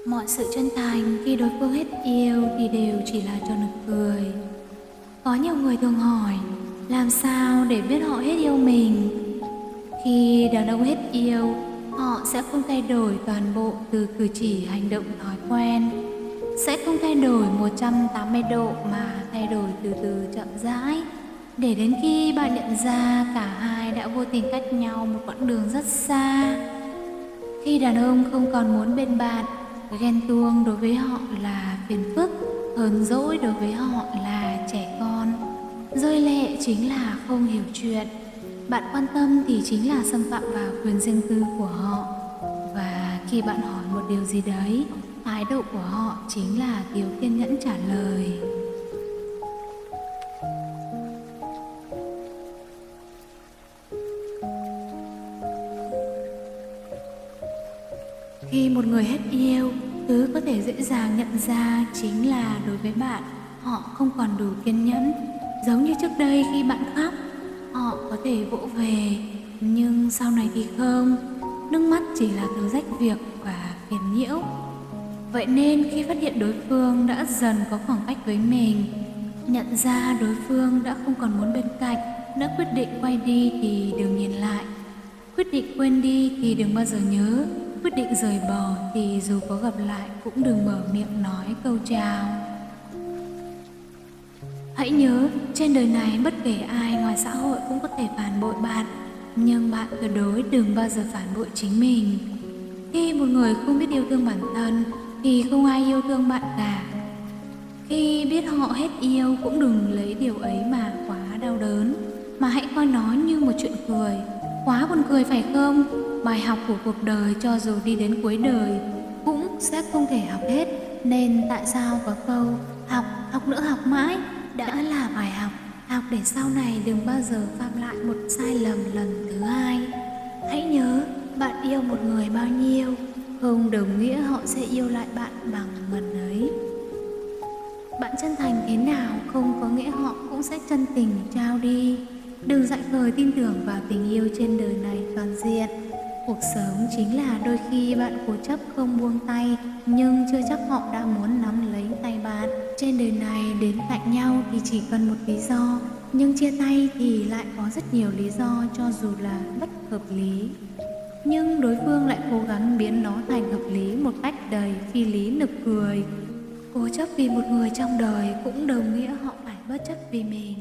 Mọi sự chân thành khi đối phương hết yêu thì đều chỉ là cho nực cười. Có nhiều người thường hỏi làm sao để biết họ hết yêu mình. Khi đàn ông hết yêu, họ sẽ không thay đổi toàn bộ từ cử chỉ, hành động, thói quen. Sẽ không thay đổi 180 độ mà thay đổi từ từ chậm rãi. Để đến khi bạn nhận ra cả hai đã vô tình cách nhau một quãng đường rất xa. Khi đàn ông không còn muốn bên bạn, ghen tuông đối với họ là phiền phức, hờn dỗi đối với họ là trẻ con, rơi lệ chính là không hiểu chuyện, bạn quan tâm thì chính là xâm phạm vào quyền riêng tư của họ. Và khi bạn hỏi một điều gì đấy, thái độ của họ chính là thiếu kiên nhẫn trả lời. Khi một người hết yêu, thứ có thể dễ dàng nhận ra chính là đối với bạn, họ không còn đủ kiên nhẫn. Giống như trước đây khi bạn khóc, họ có thể vỗ về, nhưng sau này thì không. Nước mắt chỉ là thứ rách việc và phiền nhiễu. Vậy nên khi phát hiện đối phương đã dần có khoảng cách với mình, nhận ra đối phương đã không còn muốn bên cạnh, đã quyết định quay đi thì đừng nhìn lại. Quyết định quên đi thì đừng bao giờ nhớ. Quyết định rời bỏ thì dù có gặp lại cũng đừng mở miệng nói câu chào. Hãy nhớ, trên đời này bất kể ai ngoài xã hội cũng có thể phản bội bạn, nhưng bạn tuyệt đối đừng bao giờ phản bội chính mình. Khi một người không biết yêu thương bản thân thì không ai yêu thương bạn cả. Khi biết họ hết yêu cũng đừng lấy điều ấy mà quá đau đớn, mà hãy coi nó như một chuyện cười. Quá buồn cười phải không? Bài học của cuộc đời cho dù đi đến cuối đời cũng sẽ không thể học hết. Nên tại sao có câu học, học nữa học mãi đã là bài học. Học để sau này đừng bao giờ phạm lại một sai lầm lần thứ hai. Hãy nhớ, bạn yêu một người bao nhiêu không đồng nghĩa họ sẽ yêu lại bạn bằng ngần ấy. Bạn chân thành thế nào không có nghĩa họ cũng sẽ chân tình trao đi. Đừng dại khờ tin tưởng vào tình yêu trên đời này toàn diện. Cuộc sống chính là đôi khi bạn cố chấp không buông tay, nhưng chưa chắc họ đã muốn nắm lấy tay bạn. Trên đời này đến cạnh nhau thì chỉ cần một lý do, nhưng chia tay thì lại có rất nhiều lý do cho dù là bất hợp lý. Nhưng đối phương lại cố gắng biến nó thành hợp lý một cách đầy phi lý nực cười. Cố chấp vì một người trong đời cũng đồng nghĩa họ phải bất chấp vì mình.